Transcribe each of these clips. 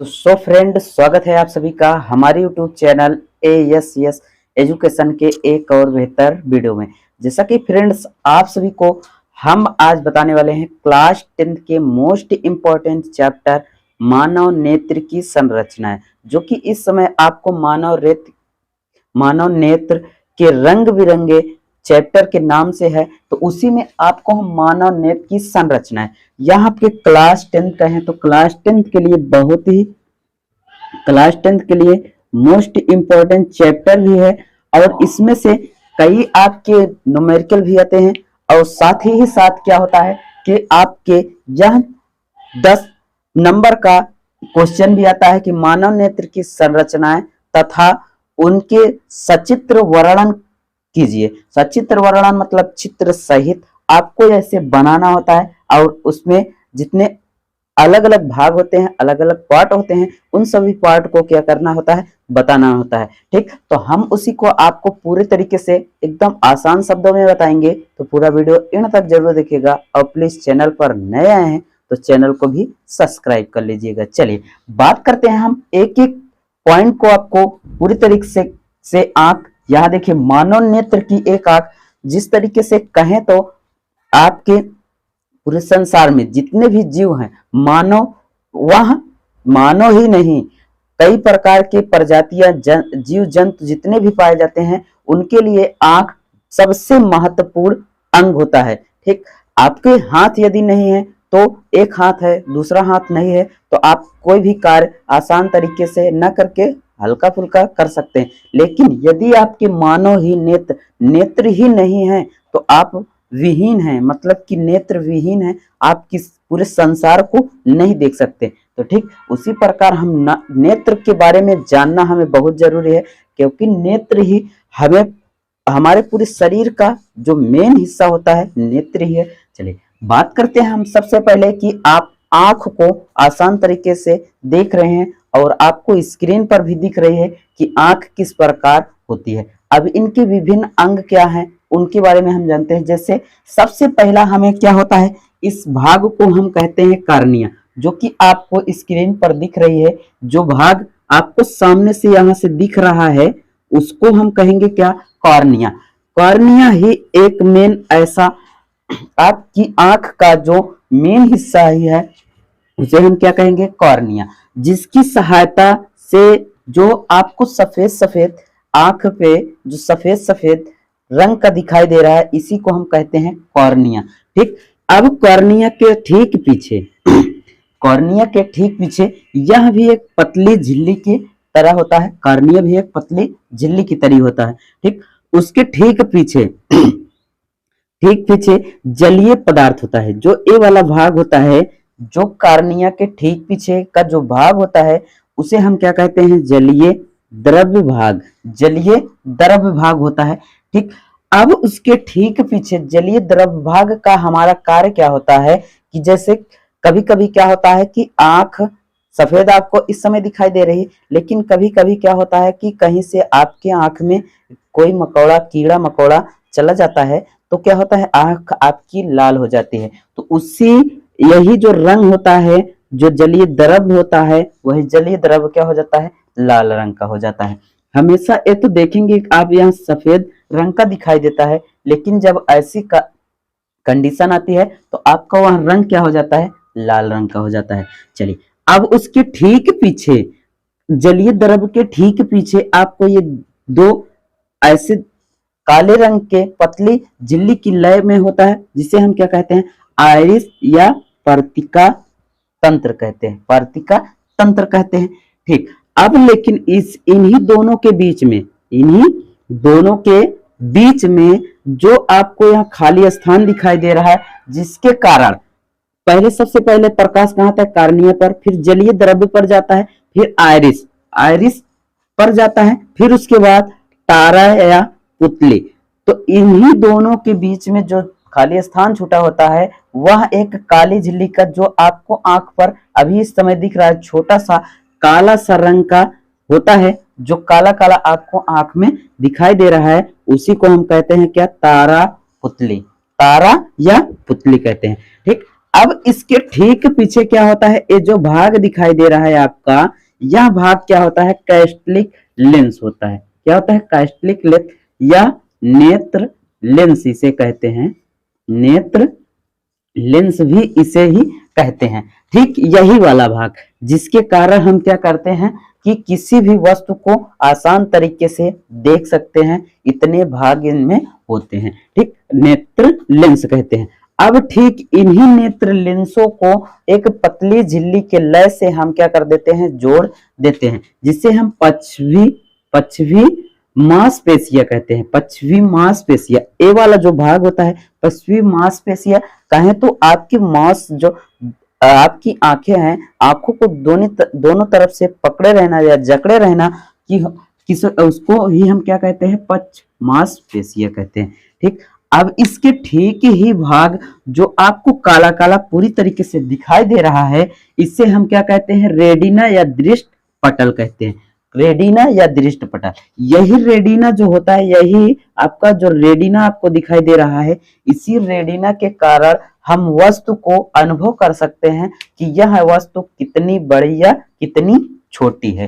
तो फ्रेंड, स्वागत है आप सभी का हमारे यूट्यूब चैनल ASS एजुकेशन के एक और बेहतर वीडियो में। जैसा कि फ्रेंड्स, आप सभी को हम आज बताने वाले हैं क्लास 10 के मोस्ट इम्पोर्टेंट चैप्टर मानव नेत्र की संरचना, जो कि इस समय आपको मानव नेत्र के रंग बिरंगे चैप्टर के नाम से है। तो उसी में आपको हम मानव नेत्र की संरचना है, यहाँ आपके क्लास 10 का है। तो क्लास 10 के लिए मोस्ट इम्पोर्टेंट चैप्टर भी है, और इसमें से कई आपके न्यूमेरिकल भी आते हैं, और साथ ही साथ क्या होता है कि आपके यह 10 नंबर का क्वेश्चन भी आता है कि मानव नेत्र की संरचनाएं तथा उनके सचित्र वर्णन कीजिए। सचित्र वर्णन मतलब चित्र सहित आपको ऐसे बनाना होता है, और उसमें जितने अलग अलग भाग होते हैं, अलग अलग पार्ट होते हैं, उन सभी पार्ट को क्या करना होता है, बताना होता है। ठीक, तो हम उसी को आपको पूरे तरीके से एकदम आसान शब्दों में बताएंगे। तो पूरा वीडियो एंड तक जरूर देखिएगा, और प्लीज चैनल पर नए आए हैं तो चैनल को भी सब्सक्राइब कर लीजिएगा। चलिए बात करते हैं हम एक एक पॉइंट को आपको पूरी तरीके से आंख, यहाँ देखिए मानव नेत्र की एक आंख, जिस तरीके से कहें तो आपके पूरे संसार में जितने भी जीव हैं, मानव ही नहीं, कई प्रकार के प्रजातियां जीव जंतु जितने भी पाए जाते हैं, उनके लिए आंख सबसे महत्वपूर्ण अंग होता है। ठीक, आपके हाथ यदि नहीं है तो एक हाथ है, दूसरा हाथ नहीं है, तो आप कोई भी कार्य आसान तरीके से न करके हल्का फुल्का कर सकते हैं। लेकिन यदि आपके मानव ही नेत्र ही नहीं है तो आप विहीन है, मतलब कि नेत्र विहीन है, आप किस पूरे संसार को नहीं देख सकते। तो ठीक उसी प्रकार हम नेत्र के बारे में जानना हमें बहुत जरूरी है, क्योंकि नेत्र ही हमें हमारे पूरे शरीर का जो मेन हिस्सा होता है, नेत्र ही है। चलिए बात करते हैं हम सबसे पहले कि आप आंख को आसान तरीके से देख रहे हैं, और आपको स्क्रीन पर भी दिख रही है कि आंख किस प्रकार होती है। अब इनके विभिन्न अंग क्या हैं, उनके बारे में हम जानते हैं। जैसे सबसे पहला हमें क्या होता है, इस भाग को हम कहते हैं कार्निया, जो कि आपको स्क्रीन पर दिख रही है। जो भाग आपको सामने से यहाँ से दिख रहा है, उसको हम कहेंगे क्या, कॉर्निया। कॉर्निया ही एक मेन ऐसा आपकी आंख का जो मेन हिस्सा ही है, उसे हम क्या कहेंगे, कॉर्निया, जिसकी सहायता से जो आपको सफेद सफेद आंख पे जो सफेद सफेद रंग का दिखाई दे रहा है, इसी को हम कहते हैं कॉर्निया। ठीक, अब कॉर्निया के ठीक पीछे यह भी एक पतली झिल्ली की तरह होता है। कॉर्निया भी एक पतली झिल्ली की तरह होता है। ठीक, उसके ठीक पीछे जलीय पदार्थ होता है। जो ए वाला भाग होता है, जो कॉर्निया के ठीक पीछे का जो भाग होता है, उसे हम क्या कहते हैं, जलीय द्रव्य भाग होता है। ठीक, अब उसके ठीक पीछे जलीय द्रव्य भाग का हमारा कार्य क्या होता है कि जैसे कभी कभी क्या होता है कि आंख सफेद आपको इस समय दिखाई दे रही है, लेकिन कभी कभी क्या होता है कि कहीं से आपके आंख में कोई कीड़ा मकोड़ा चला जाता है, तो क्या होता है, आंख आपकी लाल हो जाती है। तो यही जो रंग होता है, जो जलीय द्रव्य होता है, वही जलीय द्रव्य क्या हो जाता है, लाल रंग का हो जाता है। हमेशा ये तो देखेंगे आप यहाँ सफेद रंग का दिखाई देता है, लेकिन जब ऐसी कंडीशन आती है तो आपका वह रंग क्या हो जाता है, लाल रंग का हो जाता है। चलिए अब उसके ठीक पीछे, जलीय द्रव्य के ठीक पीछे आपको ये दो ऐसे काले रंग के पतली झिल्ली की लय में होता है, जिसे हम क्या कहते हैं, आइरिस या पर्तिका तंत्र कहते हैं। ठीक, अब लेकिन इन्हीं दोनों के बीच में जो आपको यहाँ खाली स्थान दिखाई दे रहा है, जिसके कारण सबसे पहले प्रकाश कहाँ था, कार्निया पर, फिर जलीय द्रव्य पर जाता है, फिर आइरिस पर जाता है, फिर उसके बाद तारा या पुतली। तो इन्हीं दोनों के बीच में जो खाली स्थान छूटा होता है, वह एक काली झिल्ली का, जो आपको आंख पर अभी इस समय दिख रहा है, छोटा सा काला सा रंग का होता है, जो काला काला आपको आंख में दिखाई दे रहा है, उसी को हम कहते हैं क्या, तारा या पुतली कहते हैं। ठीक, अब इसके ठीक पीछे क्या होता है, ये जो भाग दिखाई दे रहा है आपका, यह भाग क्या होता है, कैस्टलिक लेंस होता है। क्या होता है, कैस्टलिक लेंस या नेत्र लेंस इसे कहते हैं, नेत्र लेंस भी इसे ही कहते हैं। ठीक यही वाला भाग जिसके कारण हम क्या करते हैं कि किसी भी वस्तु को आसान तरीके से देख सकते हैं, इतने भाग इनमें होते हैं। ठीक, नेत्र लेंस कहते हैं। अब ठीक इन्हीं नेत्र लेंसों को एक पतली झिल्ली के लय से हम क्या कर देते हैं, जोड़ देते हैं, जिसे हम पक्षवी पक्षवी मांसपेशिया कहते हैं। पक्षवी मांसपेशिया, ए वाला जो भाग होता है पक्षवी मांसपेशिया कहें तो आपकी मांस जो आपकी आंखें हैं, आंखों को दोनों तरफ से पकड़े रहना या जकड़े रहना कि किस उसको ही हम क्या कहते हैं, पक्ष मांसपेशिया कहते हैं। ठीक, अब इसके ठीक ही भाग जो आपको काला काला पूरी तरीके से दिखाई दे रहा है, इससे हम क्या कहते हैं, रेडिना या दृष्ट पटल कहते हैं। रेडिना या दृष्ट पटल, यही रेडिना जो होता है, यही आपका जो रेडिना आपको दिखाई दे रहा है, इसी रेडिना के कारण हम वस्तु को अनुभव कर सकते हैं कि यह वस्तु कितनी बड़ी या कितनी छोटी है।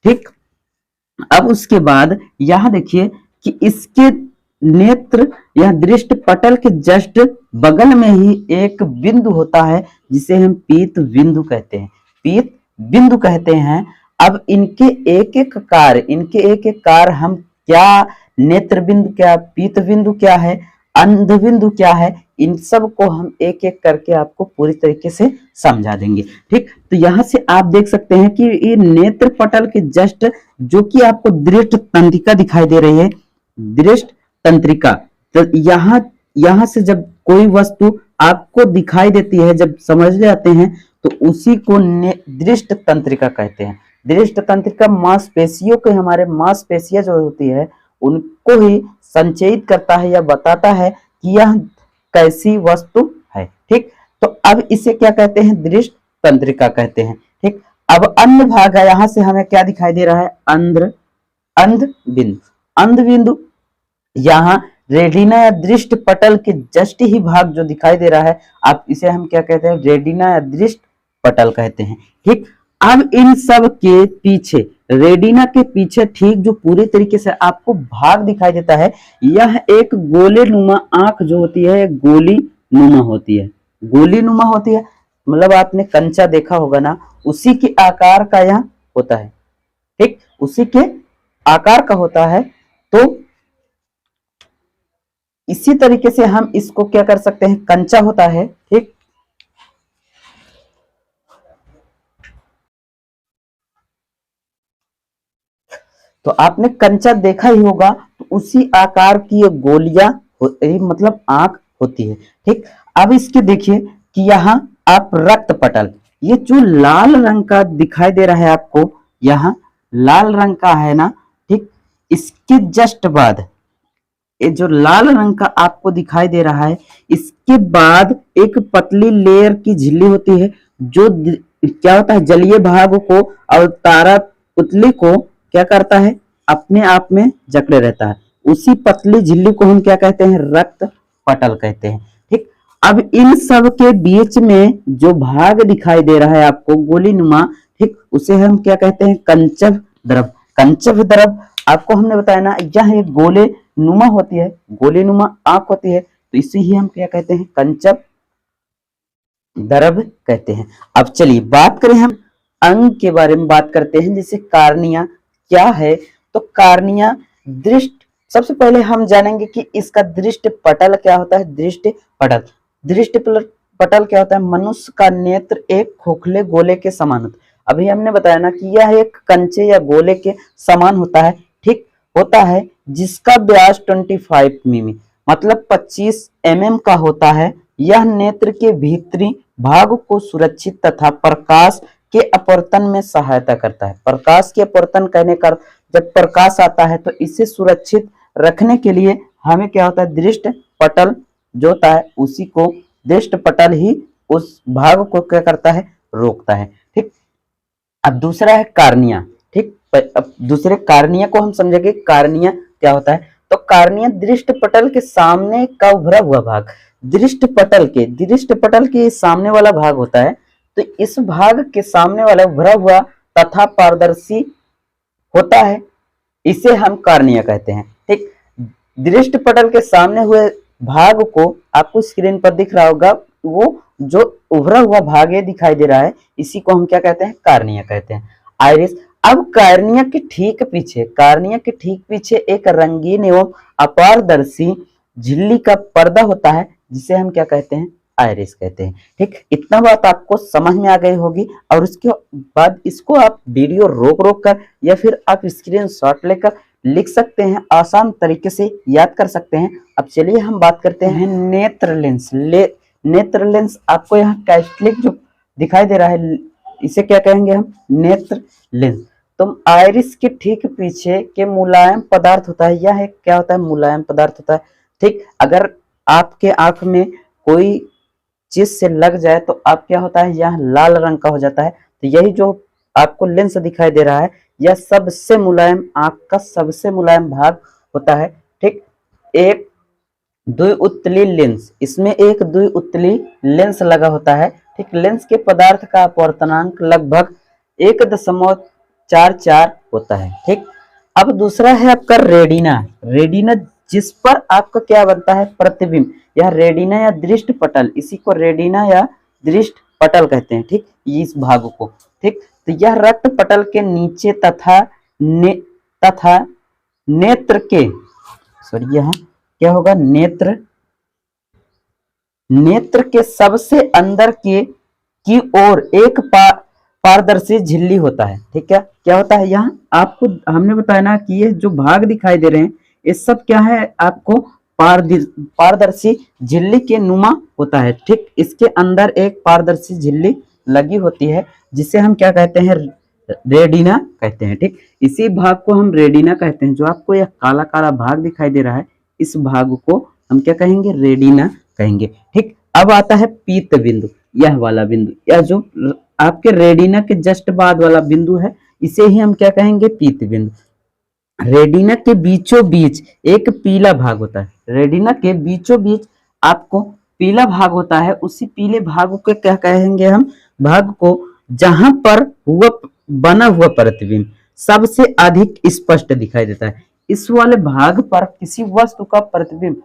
ठीक, अब उसके बाद यहां देखिए कि इसके नेत्र या दृष्ट पटल के जस्ट बगल में ही एक बिंदु होता है जिसे हम पीत बिंदु कहते हैं। पीत बिंदु कहते हैं। अब इनके एक एक कार्य हम क्या, नेत्र बिंदु क्या, पीत बिंदु क्या है, अंध बिंदु क्या है, इन सब को हम एक एक करके आपको पूरी तरीके से समझा देंगे। ठीक, तो यहां से आप देख सकते हैं कि ये नेत्र पटल के जस्ट जो कि आपको दृष्ट तंत्रिका दिखाई दे रही है, दृष्ट तंत्रिका, तो यहां से जब कोई वस्तु आपको दिखाई देती है, जब समझ जाते हैं तो उसी को दृष्ट तंत्रिका कहते हैं। दृष्ट तंत्रिका मांसपेशियों के, हमारे मांसपेशियां जो होती है उनको ही संचयित करता है या बताता है कि यह कैसी वस्तु है। ठीक, तो अब इसे क्या कहते हैं, दृष्ट तंत्रिका कहते हैं। ठीक, अब अन्य भाग है, यहां से हमें क्या दिखाई दे रहा है, अंध बिंदु। अंध बिंदु यहाँ रेडिना या दृष्ट पटल के जस्ट ही भाग जो दिखाई दे रहा है, आप इसे हम क्या कहते हैं, रेडिना या दृष्ट पटल कहते हैं। ठीक, अब इन सब के पीछे, रेडिना के पीछे ठीक जो पूरी तरीके से आपको भाग दिखाई देता है, यह एक गोले नुमा आंख जो होती है, गोली नुमा होती है। गोली नुमा होती है मतलब आपने कंचा देखा होगा ना, उसी के आकार का यह होता है। ठीक, उसी के आकार का होता है। तो इसी तरीके से हम इसको क्या कर सकते हैं, कंचा होता है। ठीक, तो आपने कंचा देखा ही होगा, तो उसी आकार की ये गोलियां मतलब आंख होती है। ठीक, अब इसके देखिए कि यहाँ आप रक्त पटल, ये जो लाल रंग का दिखाई दे रहा है आपको, यहाँ लाल रंग का है ना। ठीक, इसके जस्ट बाद ये जो लाल रंग का आपको दिखाई दे रहा है, इसके बाद एक पतली लेयर की झिल्ली होती है जो क्या होता है, जलीय भाग को और तारा पुतली को क्या करता है, अपने आप में जकड़े रहता है। उसी पतली झिल्ली को हम क्या कहते हैं, रक्त पटल कहते हैं। ठीक, अब इन सब के बीच में जो भाग दिखाई दे रहा है आपको गोलीनुमा, ठीक, उसे हम क्या कहते हैं, कंचभ द्रव। कंचभ द्रव आपको हमने बताया ना, यह एक गोले नुमा होती है, गोले नुमा आंख होती है, तो इसे ही हम क्या कहते हैं, कंचभ द्रव कहते हैं। अब चलिए बात करें हम अंग के बारे में, बात करते हैं जैसे कार्निया क्या है। तो कार्निया दृष्ट, सबसे पहले हम जानेंगे कि इसका दृष्ट पटल क्या होता है। दृष्ट पटल, दृष्ट पटल क्या होता है, मनुष्य का नेत्र एक खोखले गोले के समान होता है। अभी हमने बताया ना कि यह एक कंचे या गोले के समान होता है। ठीक, होता है जिसका व्यास 25 मिमी मतलब 25 mm का होता है। यह नेत्र के भीतरी भाग को सुरक्षित तथा प्रकाश के अपवर्तन में सहायता करता है। प्रकाश के अपवर्तन कहने का, जब प्रकाश आता है तो इसे सुरक्षित रखने के लिए हमें क्या होता है, दृष्ट पटल जो होता है उसी को, दृष्ट पटल ही उस भाग को क्या करता है, रोकता है। ठीक, अब दूसरा है कार्निया। ठीक, अब दूसरे कार्निया को हम समझेंगे, कार्निया क्या होता है। तो कार्निया दृष्ट पटल के सामने का उभरा हुआ भाग, दृष्ट पटल के सामने वाला भाग होता है। तो इस भाग के सामने वाला उभरा हुआ तथा पारदर्शी होता है, इसे हम कार्निया कहते हैं। ठीक, दृष्ट पटल के सामने हुए भाग को आपको स्क्रीन पर दिख रहा होगा, वो जो उभरा हुआ भाग ये दिखाई दे रहा है, इसी को हम क्या कहते हैं? कार्निया कहते हैं। आइरिस। अब कार्निया के ठीक पीछे एक रंगीन एवं अपारदर्शी झिल्ली का पर्दा होता है, जिसे हम क्या कहते हैं? आइरिस कहते हैं। ठीक, इतना बात आपको समझ में आ गई होगी। और उसके बाद इसको आप वीडियो रोक कर या फिर आप स्क्रीनशॉट लेकर लिख सकते हैं, आसान तरीके से याद कर सकते हैं। अब चलिए हम बात करते हैं नेत्र लेंस। नेत्र लेंस आपको यहाँ कैस्टलिक जो दिखाई दे रहा है, इसे क्या कहेंगे हम? नेत्र लेंस। तो आइरिस के ठीक पीछे के मुलायम पदार्थ होता है, यह एक क्या होता है? मुलायम पदार्थ होता है। ठीक, अगर आपके आंख में कोई चीज से लग जाए तो आप क्या होता है? यह लाल रंग का हो जाता है। तो यही जो आपको लेंस दिखाई दे रहा है, यह सबसे मुलायम, आंख का सबसे मुलायम भाग होता है। ठीक, एक द्विउतली लेंस, इसमें एक द्विउतली लेंस लगा होता है। ठीक, लेंस के पदार्थ का अपवर्तनांक लगभग 1.44 होता है। ठीक, अब दूसरा है आपका रेडिना, जिस पर आपका क्या बनता है? प्रतिबिंब। यह रेडिना या दृष्ट पटल, इसी को रेडिना या दृष्ट पटल कहते हैं। ठीक, इस भाग को। ठीक, तो यह रक्त पटल के नीचे तथा नेत्र के यहाँ क्या होगा? नेत्र के सबसे अंदर की ओर एक पारदर्शी झिल्ली होता है। ठीक है, क्या होता है? यहाँ आपको हमने बताया ना कि ये जो भाग दिखाई दे रहे हैं, ये सब क्या है? आपको पारदर्शी झिल्ली के नुमा होता है। ठीक, इसके अंदर एक पारदर्शी झिल्ली लगी होती है, जिसे हम क्या कहते हैं? रेडिना कहते हैं। ठीक, इसी भाग को हम रेडिना कहते हैं। जो आपको यह काला काला भाग दिखाई दे रहा है, इस भाग को हम क्या कहेंगे? रेडिना कहेंगे। ठीक, अब आता है पीत बिंदु, यह वाला बिंदु, यह जो आपके रेडिना के जस्ट बाद वाला बिंदु है, इसे ही हम क्या कहेंगे? पीत बिंदु। रेडिना के बीचों बीच एक पीला भाग होता है। रेडिना के बीचों बीच आपको पीला भाग होता है। उसी पीले भाग को क्या कहेंगे हम? भाग को जहां पर बना हुआ प्रतिबिंब सबसे अधिक स्पष्ट दिखाई देता है। इस वाले भाग पर किसी वस्तु का प्रतिबिंब,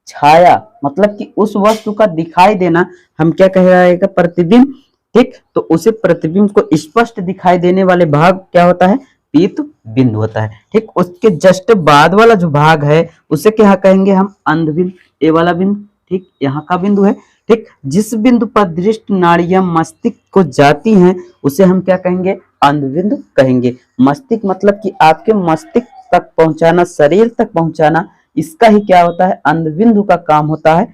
छाया, मतलब कि उस वस्तु का दिखाई देना, हम क्या कहेगा? प्रतिबिंब। ठीक, तो उसे प्रतिबिंब को स्पष्ट दिखाई देने वाले भाग क्या होता है? पीत बिंदु होता है। ठीक, उसके जस्ट बाद वाला जो भाग है, उसे क्या कहेंगे हम? अंधबिंदु, ए वाला बिंदु। ठीक, यहाँ का बिंदु है। ठीक, जिस बिंदु पर दृष्ट नाड़ियां मस्तिष्क को जाती हैं, उसे हम क्या कहेंगे? अंधबिंदु कहेंगे। मस्तिष्क मतलब कि आपके मस्तिष्क तक पहुंचाना, शरीर तक पहुंचाना, इसका ही क्या होता है? अंधबिंदु का काम होता है।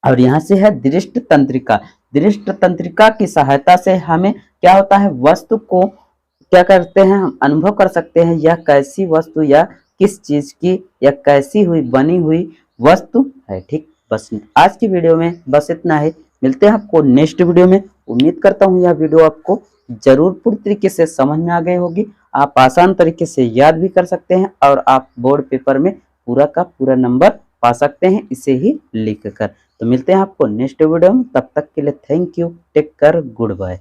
और यहाँ से है दृष्ट तंत्रिका। दृष्ट तंत्रिका की सहायता से हमें क्या होता है? वस्तु को क्या करते हैं? हम अनुभव कर सकते हैं, यह कैसी वस्तु या किस चीज की या कैसी हुई बनी हुई वस्तु है। ठीक, बस आज की वीडियो में बस इतना ही। मिलते हैं आपको नेक्स्ट वीडियो में। उम्मीद करता हूँ यह वीडियो आपको जरूर पूरी तरीके से समझ में आ गई होगी। आप आसान तरीके से याद भी कर सकते हैं और आप बोर्ड पेपर में पूरा का पूरा नंबर पा सकते हैं, इसे ही लिख कर। तो मिलते हैं आपको नेक्स्ट वीडियो में, तब तक के लिए thank you, take care, good bye.